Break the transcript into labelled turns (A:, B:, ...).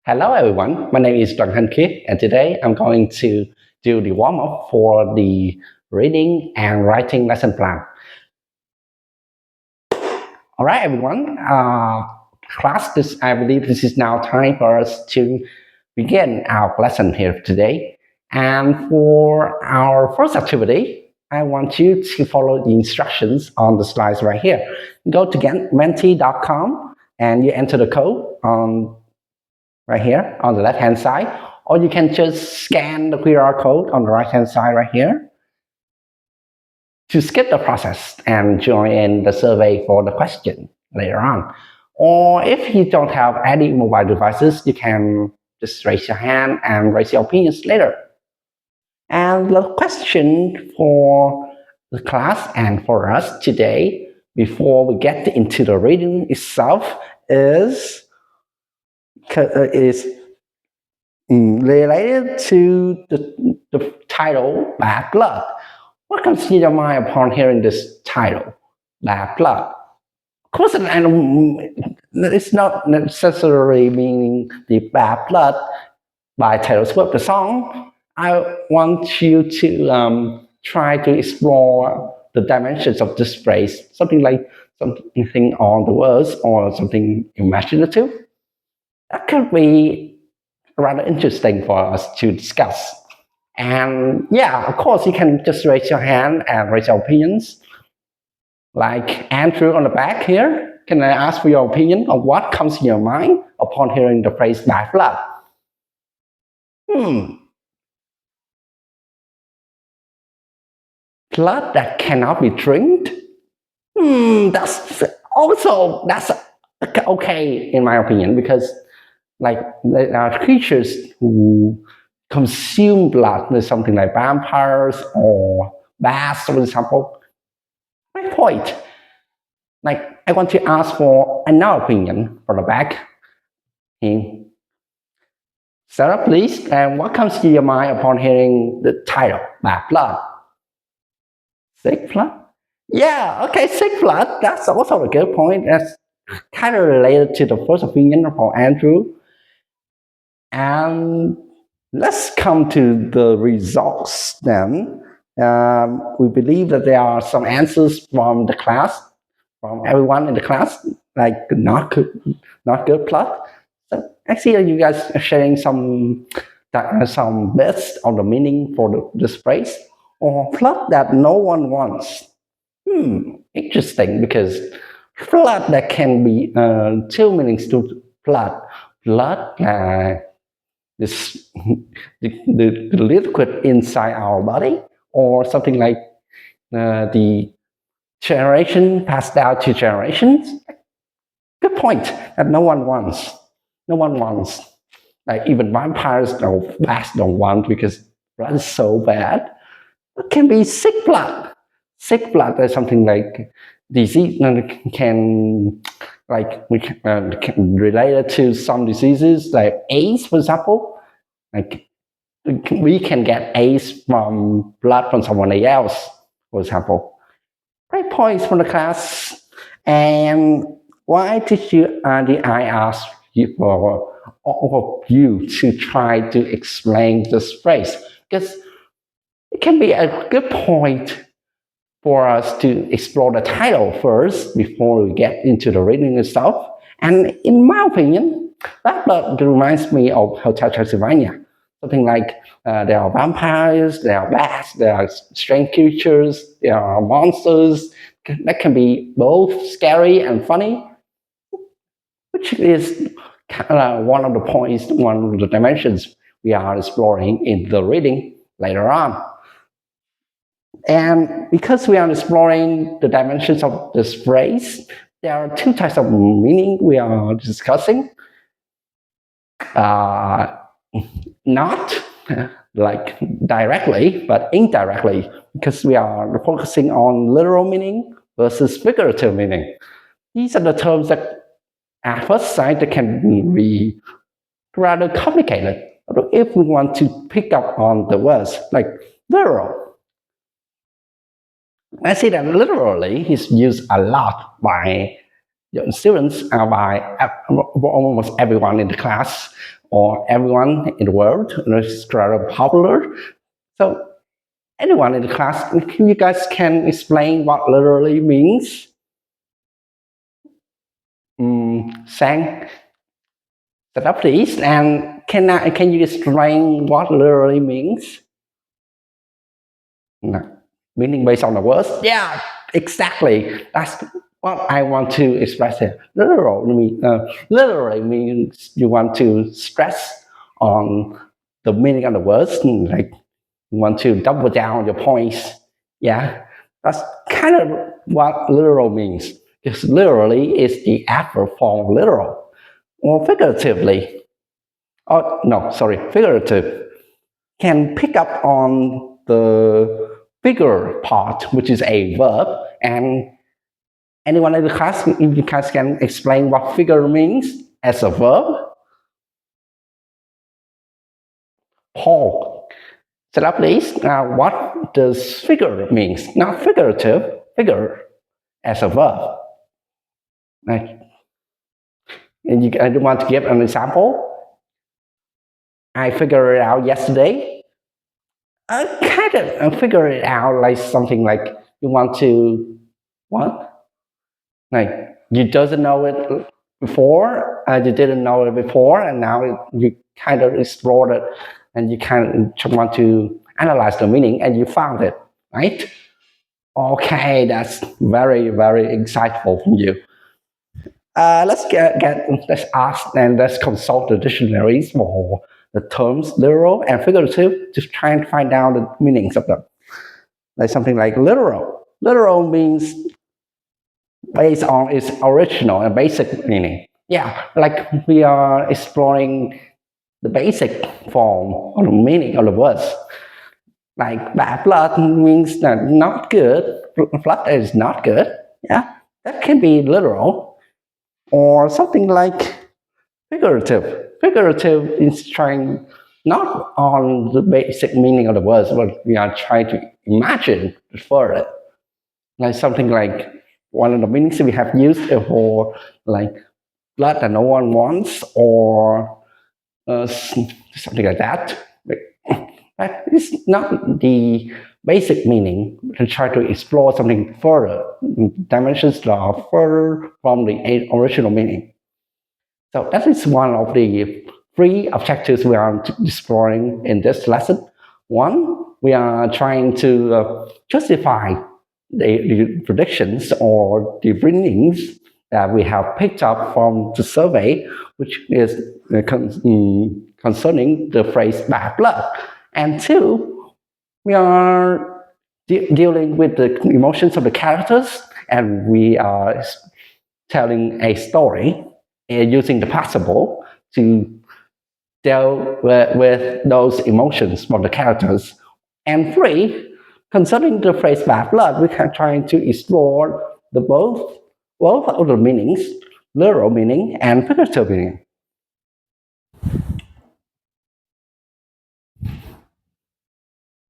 A: Hello everyone, my name is Duncan Kidd and today I'm going to do the warm-up for the reading and writing lesson plan. Alright everyone, class, I believe this is now time for us to begin our lesson here today. And for our first activity, I want you to follow the instructions on the slides right here. Go to menti.com and you enter the code on right here on the left hand side, or you can just scan the QR code on the right hand side right here to skip the process and join in the survey for the question later on. Or if you don't have any mobile devices, you can just raise your hand and raise your opinions later. And the question for the class and for us today, before we get into the reading itself, is related to the title Bad Blood. What comes to your mind upon hearing this title, Bad Blood? Of course, it's not necessarily meaning the Bad Blood by Taylor Swift, the song. I want you to try to explore the dimensions of this phrase, something like something on the words or something imaginative. That could be rather interesting for us to discuss. And yeah, of course, you can just raise your hand and raise your opinions. Like Andrew on the back here, can I ask for your opinion of what comes to your mind upon hearing the phrase bad blood? Blood that cannot be drank? That's okay in my opinion, because like there are creatures who consume blood, there's something like vampires or bats, for example. My point, like I want to ask for another opinion for the back. Sarah, please, and what comes to your mind upon hearing the title, Bad Blood? Sick blood? Yeah, okay, sick blood, that's also a good point. That's kind of related to the first opinion for Andrew. And let's come to the results then. We believe that there are some answers from the class, from everyone in the class, like not good plot. So I see that you guys are sharing some bits of the meaning for this phrase, or plot that no one wants. Interesting, because flood, that can be two meanings to blood. Blood, the liquid inside our body, or something like the generation passed down to generations. Good point, that no one wants. No one wants. Like even vampires or bats don't want, because blood is so bad. It can be sick blood. Sick blood is something like disease, can related to some diseases like AIDS, for example. Like we can get AIDS from blood from someone else, for example. Great points from the class. And why did I ask you for all of you to try to explain this phrase? Because it can be a good point for us to explore the title first before we get into the reading itself. And in my opinion, that reminds me of Hotel Transylvania. Something like there are vampires, there are bats, there are strange creatures, there are monsters. That can be both scary and funny, which is one of the points, one of the dimensions we are exploring in the reading later on. And because we are exploring the dimensions of this phrase, there are two types of meaning we are discussing. Not like directly, but indirectly, because we are focusing on literal meaning versus figurative meaning. These are the terms that at first sight that can be rather complicated if we want to pick up on the words like literal. I see that literally is used a lot by students, by almost everyone in the class, or everyone in the world is rather popular. So anyone in the class, you guys can explain what literally means? Sang, set up please, and can you explain what literally means? No. Meaning based on the words? Yeah, exactly. That's what I want to express here. Literally means you want to stress on the meaning of the words, like you want to double down on your points. Yeah, that's kind of what literal means. Because literally is the adverb form of literal, or figuratively. Oh no, sorry, figurative can pick up on the figure part, which is a verb, and anyone in the class, you guys can explain what figure means as a verb. Paul, set up please. Now, what does figure means? Not figurative, figure as a verb. Right. And I want to give an example. I figured it out yesterday. I kind of figured it out like something like you want to what? Like you doesn't know it before, you didn't know it before, and now you kind of explored it, and you kind of want to analyze the meaning, and you found it, right? Okay, that's very insightful from you. Let's let's ask and let's consult the dictionaries for the terms literal and figurative, just try and find out the meanings of them. Like something like literal. Literal means based on its original and basic meaning. Yeah, like we are exploring the basic form or the meaning of the words. Like bad blood means that not good. Blood is not good. Yeah, that can be literal. Or something like figurative. Figurative is trying not on the basic meaning of the words, but we are trying to imagine further. Like something like one of the meanings we have used for like blood that no one wants, or something like that. But it's not the basic meaning to try to explore something further, dimensions that are further from the original meaning. So that is one of the three objectives we are exploring in this lesson. One, we are trying to justify the predictions or the readings that we have picked up from the survey, which is concerning the phrase bad blood. And two, we are dealing with the emotions of the characters, and we are telling a story using the participle to deal with those emotions from the characters. And three, concerning the phrase bad blood, we are trying to explore both of the meanings, literal meaning and figurative meaning.